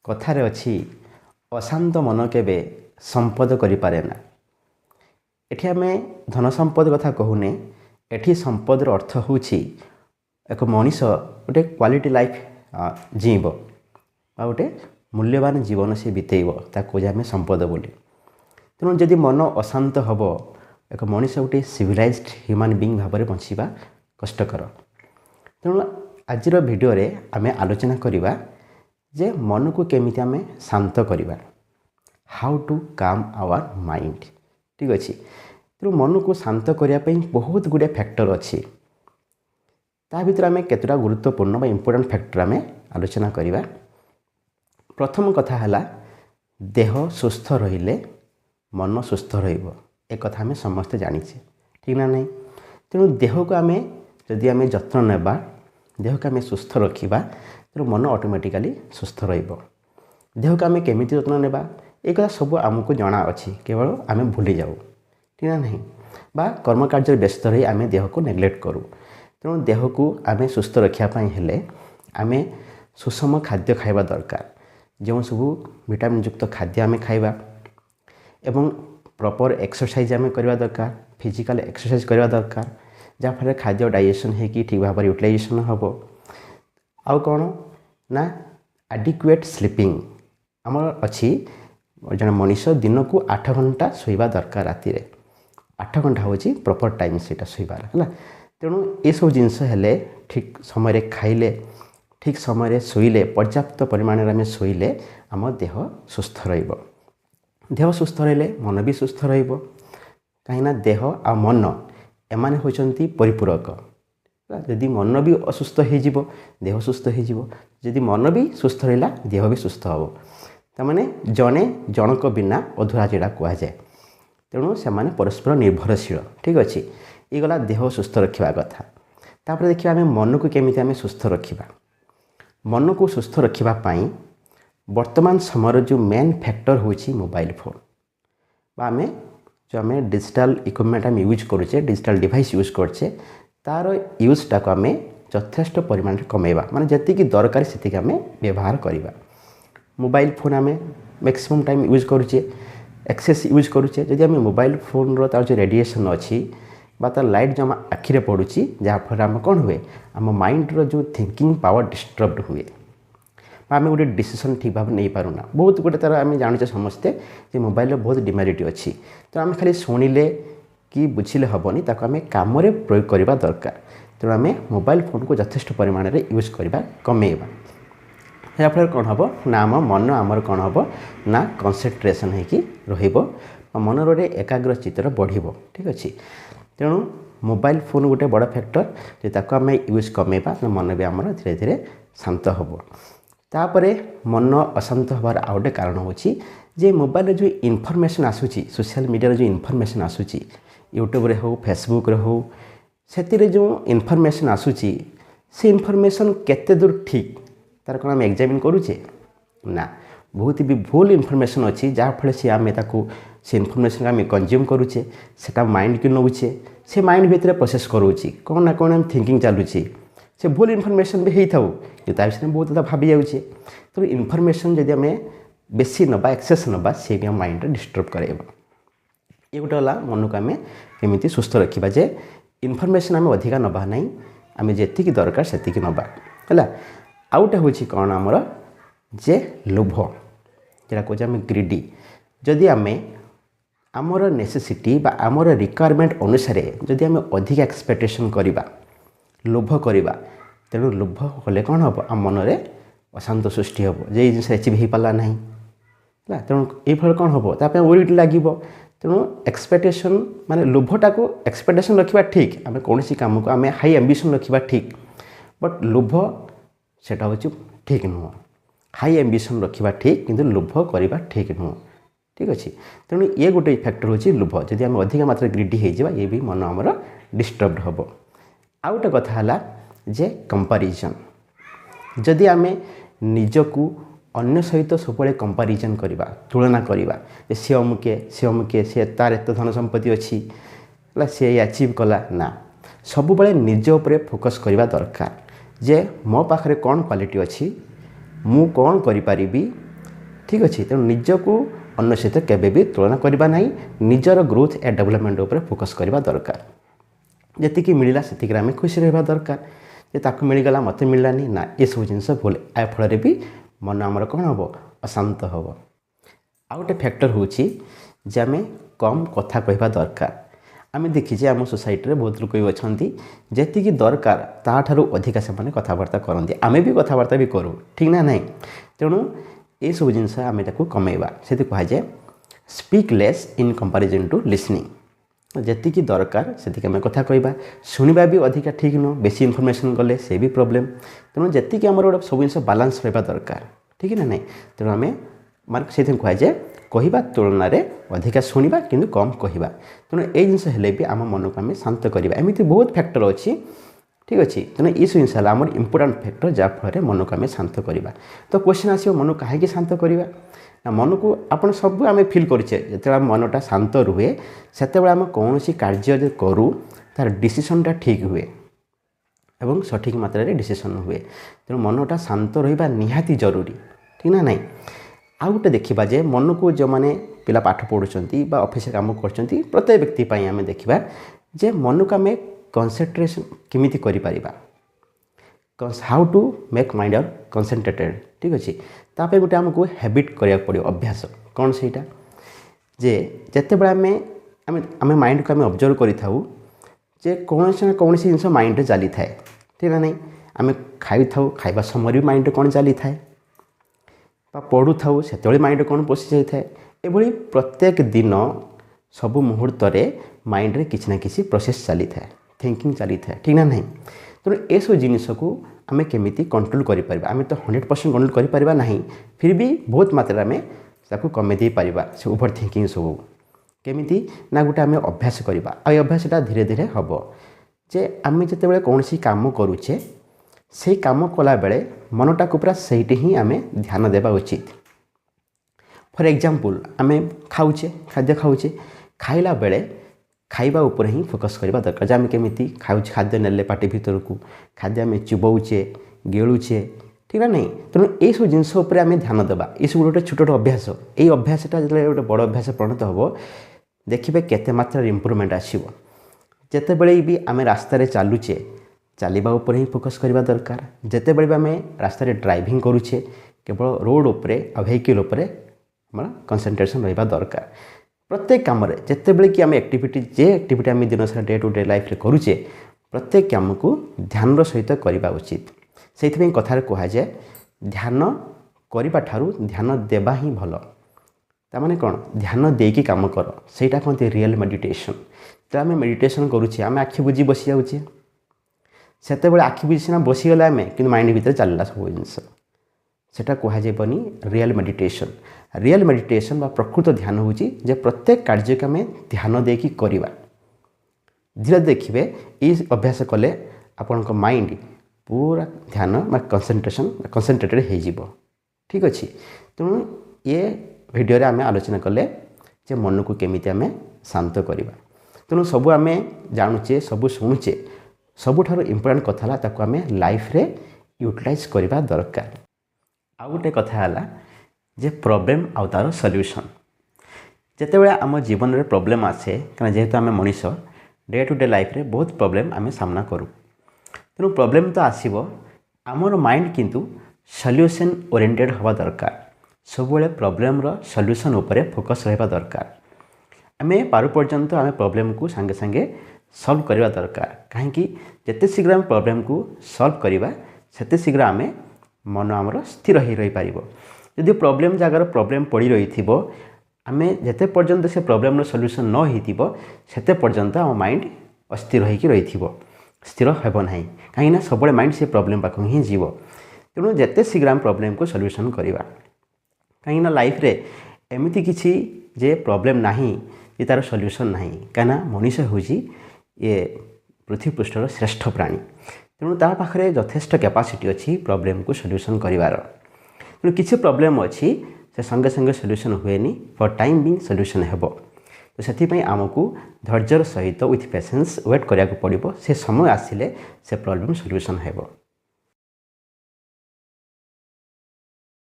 କଥାରେ ଅଛି ଅଶାନ୍ତ ମନ କେବେ ସମ୍ପଦ କରିପାରେ ନା। ଏଠି ଆମେ ଧନ ସମ୍ପଦ କଥା କହୁନେ। ଏଠି ସମ୍ପଦର ଅର୍ଥ ହେଉଛି ଏକ ମଣିଷ ଗୋଟେ କ୍ୱାଲିଟି ଲାଇଫ୍ ଜୀଇବ ବା ଗୋଟେ ମୂଲ୍ୟବାନ ଜୀବନ ସେ ବିତେଇବ, ତାକୁ କହୁଛେ ଆମେ ସମ୍ପଦ ବୋଲି। ତେଣୁ ଯଦି ମନ ଅଶାନ୍ତ ହେବ, ଏକ ମଣିଷ ଗୋଟେ ସିଭିଲାଇଜ୍ଡ ହ୍ୟୁମାନ୍ ବିଇଂ ଭାବରେ ବଞ୍ଚିବା କଷ୍ଟକର। ତେଣୁ ଆଜିର ଭିଡ଼ିଓରେ ଆମେ ଆଲୋଚନା କରିବା ଯେ ମନକୁ କେମିତି ଆମେ ଶାନ୍ତ କରିବା, ହାଉ ଟୁ କାମ୍ ଆୱାର ମାଇଣ୍ଡ। ଠିକ୍ ଅଛି। ତେଣୁ ମନକୁ ଶାନ୍ତ କରିବା ପାଇଁ ବହୁତ ଗୁଡ଼ିଏ ଫ୍ୟାକ୍ଟର ଅଛି। ତା ଭିତରେ ଆମେ କେତେଟା ଗୁରୁତ୍ୱପୂର୍ଣ୍ଣ ବା ଇମ୍ପୋର୍ଟାଣ୍ଟ ଫ୍ୟାକ୍ଟର ଆମେ ଆଲୋଚନା କରିବା। ପ୍ରଥମ କଥା ହେଲା, ଦେହ ସୁସ୍ଥ ରହିଲେ ମନ ସୁସ୍ଥ ରହିବ। ଏ କଥା ଆମେ ସମସ୍ତେ ଜାଣିଛେ, ଠିକ୍ ନା ନାହିଁ? ତେଣୁ ଦେହକୁ ଆମେ ଯଦି ଆମେ ଯତ୍ନ ନେବା, ଦେହକୁ ଆମେ ସୁସ୍ଥ ରଖିବା, ତେଣୁ ମନ ଅଟୋମେଟିକାଲି ସୁସ୍ଥ ରହିବ। ଦେହକୁ ଆମେ କେମିତି ଯତ୍ନ ନେବା, ଏ କଥା ସବୁ ଆମକୁ ଜଣା ଅଛି, କେବଳ ଆମେ ଭୁଲି ଯାଉ, ଠିକ୍ ନା ନାହିଁ? ବା କର୍ମକାର୍ଯ୍ୟରେ ବ୍ୟସ୍ତ ରହି ଆମେ ଦେହକୁ ନେଗ୍ଲେକ୍ଟ କରୁ। ତେଣୁ ଦେହକୁ ଆମେ ସୁସ୍ଥ ରଖିବା ପାଇଁ ହେଲେ ଆମେ ସୁଷମ ଖାଦ୍ୟ ଖାଇବା ଦରକାର। ଯେଉଁ ସବୁ ଭିଟାମିନ୍ ଯୁକ୍ତ ଖାଦ୍ୟ ଆମେ ଖାଇବା ଏବଂ ପ୍ରପର୍ ଏକ୍ସରସାଇଜ୍ ଆମେ କରିବା ଦରକାର, ଫିଜିକାଲ୍ ଏକ୍ସରସାଇଜ୍ କରିବା ଦରକାର, ଯାହାଫଳରେ ଖାଦ୍ୟ ଡାଇଜେସନ୍ ହେଇକି ଠିକ୍ ଭାବରେ ୟୁଟିଲାଇଜେସନ୍ ହେବ। ଆଉ କ'ଣ ନା, ଆଡିକ୍ୟୁଏଟ୍ ସ୍ଲିପିଂ ଆମର ଅଛି। ଜଣେ ମଣିଷ ଦିନକୁ 8 ଘଣ୍ଟା ଶୋଇବା ଦରକାର। ରାତିରେ 8 ଘଣ୍ଟା ହେଉଛି ପ୍ରପର୍ ଟାଇମ୍ ସେଇଟା ଶୋଇବାର, ହେଲା। ତେଣୁ ଏସବୁ ଜିନିଷ ହେଲେ, ଠିକ୍ ସମୟରେ ଖାଇଲେ, ଠିକ୍ ସମୟରେ ଶୋଇଲେ, ପର୍ଯ୍ୟାପ୍ତ ପରିମାଣରେ ଆମେ ଶୋଇଲେ ଆମ ଦେହ ସୁସ୍ଥ ରହିବ। ଦେହ ସୁସ୍ଥ ରହିଲେ ମନ ବି ସୁସ୍ଥ ରହିବ। କାହିଁକିନା ଦେହ ଆଉ ମନ ଏମାନେ ହେଉଛନ୍ତି ପରିପୂରକ। ଯଦି ମନ ବି ଅସୁସ୍ଥ ହେଇଯିବ, ଦେହ ସୁସ୍ଥ ହେଇଯିବ। ଯଦି ମନ ବି ସୁସ୍ଥ ରହିଲା, ଦେହ ବି ସୁସ୍ଥ ହେବ। ତାମାନେ ଜଣେ ଜଣଙ୍କ ବିନା ଅଧୁରା ଯେଟା କୁହାଯାଏ। ତେଣୁ ସେମାନେ ପରସ୍ପର ନିର୍ଭରଶୀଳ। ଠିକ୍ ଅଛି। ଏଇଗଲା ଦେହ ସୁସ୍ଥ ରଖିବା କଥା। ତାପରେ ଦେଖିବା ଆମେ ମନକୁ କେମିତି ଆମେ ସୁସ୍ଥ ରଖିବା। ମନକୁ ସୁସ୍ଥ ରଖିବା ପାଇଁ ବର୍ତ୍ତମାନ ସମୟର ଯେଉଁ ମେନ୍ ଫ୍ୟାକ୍ଟର ହେଉଛି ମୋବାଇଲ ଫୋନ୍ ବା ଆମେ ଡିଜିଟାଲ ଇକ୍ୱିପମେଣ୍ଟ ଆମେ ୟୁଜ୍ କରୁଛେ, ଡିଜିଟାଲ ଡିଭାଇସ୍ ୟୁଜ୍ କରୁଛେ, ତା'ର ୟୁଜ୍ଟାକୁ ଆମେ ଯଥେଷ୍ଟ ପରିମାଣରେ କମାଇବା। ମାନେ ଯେତିକି ଦରକାର ସେତିକି ଆମେ ବ୍ୟବହାର କରିବା। ମୋବାଇଲ ଫୋନ୍ ଆମେ ମ୍ୟାକ୍ସିମମ୍ ଟାଇମ୍ ୟୁଜ୍ କରୁଛେ, ଏକ୍ସେସ୍ ୟୁଜ୍ କରୁଛେ। ଯଦି ଆମେ ମୋବାଇଲ ଫୋନ୍ର ତା'ର ଯେଉଁ ରେଡ଼ିଏସନ୍ ଅଛି ବା ତା'ର ଲାଇଟ୍ ଯେଉଁ ଆମ ଆଖିରେ ପଡ଼ୁଛି, ଯାହାଫଳରେ ଆମ କ'ଣ ହୁଏ, ଆମ ମାଇଣ୍ଡର ଯେଉଁ ଥିଙ୍କିଂ ପାୱାର ଡିଷ୍ଟର୍ବ ହୁଏ ବା ଆମେ ଗୋଟେ ଡିସିସନ୍ ଠିକ୍ ଭାବରେ ନେଇପାରୁନା। ବହୁତ ଗୋଟେ ତା'ର ଆମେ ଜାଣୁଛେ ସମସ୍ତେ ଯେ ମୋବାଇଲର ବହୁତ ଡିମେରିଟ୍ ଅଛି। ତ ଆମେ ଖାଲି ଶୁଣିଲେ କି ବୁଝିଲେ ହେବନି, ତାକୁ ଆମେ କାମରେ ପ୍ରୟୋଗ କରିବା ଦରକାର। ତେଣୁ ଆମେ ମୋବାଇଲ ଫୋନ୍କୁ ଯଥେଷ୍ଟ ପରିମାଣରେ ୟୁଜ୍ କରିବା, କମେଇବା। ଯାହାଫଳରେ କ'ଣ ହେବ ନା, ଆମ ମନ ଆମର କ'ଣ ହେବ ନା, କନସେନ୍ଟ୍ରେସନ୍ ହେଇକି ରହିବ ବା ମନର ଗୋଟେ ଏକାଗ୍ର ଚିତ୍ର ବଢ଼ିବ। ଠିକ୍ ଅଛି। ତେଣୁ ମୋବାଇଲ ଫୋନ୍ ଗୋଟେ ବଡ଼ ଫ୍ୟାକ୍ଟର। ଯଦି ତାକୁ ଆମେ ୟୁଜ୍ କମେଇବା, ମନ ବି ଆମର ଧୀରେ ଧୀରେ ଶାନ୍ତ ହେବ। ତାପରେ ମନ ଅଶାନ୍ତ ହେବାର ଆଉ ଗୋଟେ କାରଣ ହେଉଛି ଯେ ମୋବାଇଲରେ ଯେଉଁ ଇନଫର୍ମେସନ୍ ଆସୁଛି, ସୋସିଆଲ ମିଡ଼ିଆରେ ଯେଉଁ ଇନଫର୍ମେସନ୍ ଆସୁଛି, ୟୁଟ୍ୟୁବରେ ହେଉ, ଫେସବୁକ୍ରେ ହେଉ, ସେଥିରେ ଯେଉଁ ଇନଫର୍ମେସନ୍ ଆସୁଛି, ସେ ଇନଫର୍ମେସନ୍ କେତେ ଦୂର ଠିକ୍, ତା'ର କ'ଣ ଆମେ ଏକ୍ଜାମିନ୍ କରୁଛେ ନା। ବହୁତ ବି ଭୁଲ ଇନଫର୍ମେସନ୍ ଅଛି, ଯାହାଫଳରେ ଆମେ ତାକୁ ସେ ଇନଫର୍ମେସନ୍ ଆମେ କନଜ୍ୟୁମ୍ କରୁଛେ, ସେଟା ମାଇଣ୍ଡକୁ ନେଉଛେ, ସେ ମାଇଣ୍ଡ ଭିତରେ ପ୍ରୋସେସ୍ କରୁଛି, କ'ଣ ନା କ'ଣ ଆମେ ଥିଙ୍କିଂ ଚାଲୁଛି। ସେ ଭୁଲ ଇନଫର୍ମେସନ୍ ବି ହେଇଥାଉ, କିନ୍ତୁ ତା ବିଷୟରେ ବହୁତ କଥା ଭାବି ଯାଉଛେ। ତେଣୁ ଇନଫର୍ମେସନ୍ ଯଦି ଆମେ ବେଶୀ ନେବା, ଏକ୍ସେସ୍ ନେବା, ସେ ବି ଆମ ମାଇଣ୍ଡରେ ଡିଷ୍ଟର୍ବ କରାଇବ। ଏ ଗୋଟେ ହେଲା ମନକୁ ଆମେ କେମିତି ସୁସ୍ଥ ରଖିବା, ଯେ ଇନଫର୍ମେସନ୍ ଆମେ ଅଧିକା ନେବା ନାହିଁ, ଆମେ ଯେତିକି ଦରକାର ସେତିକି ନେବା, ହେଲା। ଆଉ ଗୋଟେ ହେଉଛି କ'ଣ ଆମର, ଯେ ଲୋଭ, ଯେଉଁଟା କହୁଛେ ଆମେ ଗ୍ରିଡି। ଯଦି ଆମେ ଆମର ନେସେସିଟି ବା ଆମର ରିକ୍ୱାରମେଣ୍ଟ ଅନୁସାରେ ଯଦି ଆମେ ଅଧିକା ଏକ୍ସପେକ୍ଟେସନ୍ କରିବା, ଲୋଭ କରିବା, ତେଣୁ ଲୋଭ କଲେ କ'ଣ ହେବ, ଆମ ମନରେ ଅଶାନ୍ତ ସୃଷ୍ଟି ହେବ ଯେ ଏଇ ଜିନିଷ ଆଚିଭ୍ ହେଇପାରିଲା ନାହିଁ, ହେଲା। ତେଣୁ ଏଇଭଳି କ'ଣ ହେବ, ତା ପାଇଁ ୱିଟ୍ ଲାଗିବ। ତେଣୁ ଏକ୍ସପେକ୍ଟେସନ୍ ମାନେ ଲୋଭଟାକୁ ଏକ୍ସପେକ୍ଟେସନ୍ ରଖିବା ଠିକ୍, ଆମେ କୌଣସି କାମକୁ ଆମେ ହାଇ ଆମ୍ବିସନ୍ ରଖିବା ଠିକ୍, ବଟ୍ ଲୋଭ ସେଇଟା ହେଉଛି ଠିକ୍ ନୁହଁ। ହାଇ ଆମ୍ବିସନ୍ ରଖିବା ଠିକ୍, କିନ୍ତୁ ଲୋଭ କରିବା ଠିକ୍ ନୁହଁ। ଠିକ୍ ଅଛି। ତେଣୁ ଇଏ ଗୋଟେ ଫ୍ୟାକ୍ଟର ହେଉଛି ଲୋଭ। ଯଦି ଆମେ ଅଧିକା ମାତ୍ରାରେ ଗ୍ରିଡି ହେଇଯିବା, ଇଏ ବି ମନ ଆମର ଡିଷ୍ଟର୍ବ ହେବ। ଆଉ ଗୋଟେ କଥା ହେଲା ଯେ କମ୍ପାରିଜନ୍। ଯଦି ଆମେ ନିଜକୁ ଅନ୍ୟ ସହିତ ସବୁବେଳେ କମ୍ପାରିଜନ୍ କରିବା, ତୁଳନା କରିବା, ଯେ ସିଏ ଅମୁକେ, ସିଏ ତା'ର ଏତେ ଧନ ସମ୍ପତ୍ତି ଅଛି, ହେଲା, ସିଏ ଆଚିଭ୍ କଲା, ନା। ସବୁବେଳେ ନିଜ ଉପରେ ଫୋକସ୍ କରିବା ଦରକାର ଯେ ମୋ ପାଖରେ କ'ଣ କ୍ୱାଲିଟି ଅଛି, ମୁଁ କ'ଣ କରିପାରିବି, ठीक अच्छे। तेणु निजक अन्य सहित केवे भी तुलना करवा ना, निजर ग्रोथ ए डेवलपमेंट उपर फोकस करवा दरकार। जी मिलला से आम खुशी रहा दरकार। जे ताकू मिलगला मत मिललानी ना, ये सब जिन भूल आ फल भी मन आमर कौन हम अशांत हम। आ गए फैक्टर हूँ जे आम कम कथा कहवा दरकार। आम देखीचे आम सोसाइटी बहुत लोग अच्छा जी दरकार ताठू अधिका से कथबार्ता करती, आम भी कथबार्ता भी करूँ, ठीक ना नहीं। तेणु ये सब जिनस आम कमेवा से कहुए speak less in comparison to listening. जी दरकार से आम कथा कहवा, शुणा भी अधिका ठीक नुह, बेसी इनफर्मेशन गले से भी प्रोब्लेम। तेणु जी आम गोटे सब जिन बालांस रहा दरकार, ठीक ना नहीं। तेणु आम मार्क से कहुए कहवा तुलन में अधिका शुणा कि कम कहवा। तेणु ये जिनस भी आम मन को आम शांत करवा। एमती बहुत फैक्टर अच्छी, ठीक अच्छे। तेणु ये सब जिन आम इंपोर्टाट फैक्टर जहाँफल मन को आम शांत करवा। तो क्वेश्चन आसो मन कहीं शांत करवा ना, मन को आप सब आम फिल करे जो मनटा शांत रुहे से आम कौन कार्य करूँ तार डिसीजनटा ठीक हुए एवं सठिक मात्रा डिसीजन हुए। तेणु मनटा शांत रहा निहाती जरूरी, ठीक ना नहीं। आ गए देखा जे मन को जो मैंने पिला पाठ पढ़ुंट ऑफिस काम कर प्रत्येक व्यक्ति आम देखा जे मन को आम कंसंट्रेशन केमिति करि परिबा, how to make mind our concentrated, ठीक अच्छे। तापर गोटे आमको हैबिट करिया पड़ो, अभ्यास कौन सेटा जे जते बड़ा आम माइंड को आम ऑब्जर्व करि थाउ जे कौन से कौन सी जिनस माइंड रे चली थाए, ठीक ना नहीं। आम खाई थाउ, खाइबा समय भी माइंड कौन चली थाए, पढ़ु थाउ से माइंड कौन पशि जाए। एभली प्रत्येक दिन सब मुहूर्त माइंड रे किसी ना किसी प्रोसेस चली थाए, थिंकिंग चली थाए, ठीक ना नहीं। तेणु ये सब जिनिस को आम केमिति कंट्रोल करि परिबा। आम तो 100% कंट्रोल करि परिबा नहीं, फिर भी बहुत मात्रा में ताकू कमे दे परिबा से ओवर थिंकिंग सब केमिति ना गोटे आम अभ्यास करवा। आ अभ्यासटा धीरे धीरे हम जे आम जिते कौन सी काम करुचे से काम कला बेले मनटा को पूरा सहीटे ही आम ध्यान देवा उचित। फॉर एग्जांपल आम खाऊचे, खाद्य खाऊचे, खाइला बेले खाइबा उपर ही फोकस करवा दरकार। आम केमिति खाऊचे, खाद्य नेले पाटी भीतर को खाद्य आम चुबौचे, गिलुचे, ठीक ना नहीं। तेणु ये सब जिनस आम ध्यान देवा। ये सब गोटे छोट छोट अभ्यास, ये अभ्यासटा जो गोटे बड़ अभ्यास परिणत हम देखिए केते मात्रा इम्प्रूवमेंट आसो। जिते बड़े भी आम रास्तार चलुचे चलवा उपर ही फोकस करवा दरकार। जिते बड़े भी आम रास्तार ड्राइविंग करुचे केवल रोड उपरे व्हीकल उपरे कंसंट्रेशन रहा दरकार। प्रत्येक कम जिते बड़े कि आम एक्टिविटी जे एक्टिविटी आम दिन सारा डे टू डे लाइफ रे करुचे प्रत्येक काम को ध्यान सहित करवा उचित। से कथार कहुए ध्यान करने ठारू ध्यान देवा ही भल। ताने कौन ध्यान देकी काम कर सेटा कहते रियल मेडिटेशन। तो आम मेडिटेशन करुचे आम आखि बुझी बसी जाऊे से आखि बुझी सीना बसीगला आम कि माइंड भीतर चलला सब जिनस सेटा कहनी रियल मेडिटेशन। रियल मेडिटेशन बा प्रकृत ध्यान हूँ जे प्रत्येक कार्य को आम ध्यान देकी करवा। धीरे देखिए ये अभ्यास कले आपण माइंड पूरा ध्यान कंसंट्रेटेड हो, ठीक अच्छे। तेणु ये वीडियो रे आम आलोचना कले जे मन को केमिति आम शांत करवा। तेणु सब आम जानूचे सब शुणुचे सबुठार इम्पोर्टाट कथा ताको आम लाइफ रे यूटिलाइज करवा दरकार। आ गोटे कथा है जे प्रॉब्लम आउ तार सॉल्यूशन। जिते बड़े आम जीवन में प्रॉब्लम आसे क्या जेहेतु आम मनीष डे टू डे लाइफ रे बहुत प्रॉब्लम आम सामना करूँ। तेणु प्रॉब्लम तो आसब आमर माइंड किंतु सॉल्यूशन ओरिएंटेड हवा दरकार। सब प्रॉब्लम रो सॉल्यूशन उपरे फोकस रहा दरकार। आम पारु पर्यंत आम प्रॉब्लम को सांगे सांगे सॉल्व करवा दरकार। कहीं जिते शीघ्र आम प्रॉब्लम को सॉल्व करवा सेते शीघ्र आम मन आमर स्थिर हो रही पार। यदि प्रॉब्लम जगार प्रॉब्लम पड़ रही आम जिते पर्यंत से प्रॉब्लम सॉल्यूशन न होते पर्यंत आम माइंड अस्थिर होकर रही स्थिर हेब ना कहीं सब माइंड से प्रॉब्लम पाख ही जीव। तेणु जिते शीघ्र आम प्रॉब्लम को सॉल्यूशन करवा कहीं लाइफ रे एमती किसी जे प्रॉब्लम नहीं ये तार सॉल्यूशन नहीं कहीं मनीष हूँ ये पृथ्वी पृष्ठर श्रेष्ठ प्राणी। तेणु ता पाखरे यथेष्ट कैपेसिटी अच्छी प्रॉब्लम को सॉल्यूशन करिवार। तेणु किसी प्रॉब्लम अच्छी से संगे संगे सॉल्यूशन हुए फॉर टाइम बिंग सॉल्यूशन हेबो। तो से आमको धैर्यर सहित विथ पेशेंस वेट करिया को पड़िबो। से समय आसिले से प्रॉब्लम सॉल्यूशन हेबो।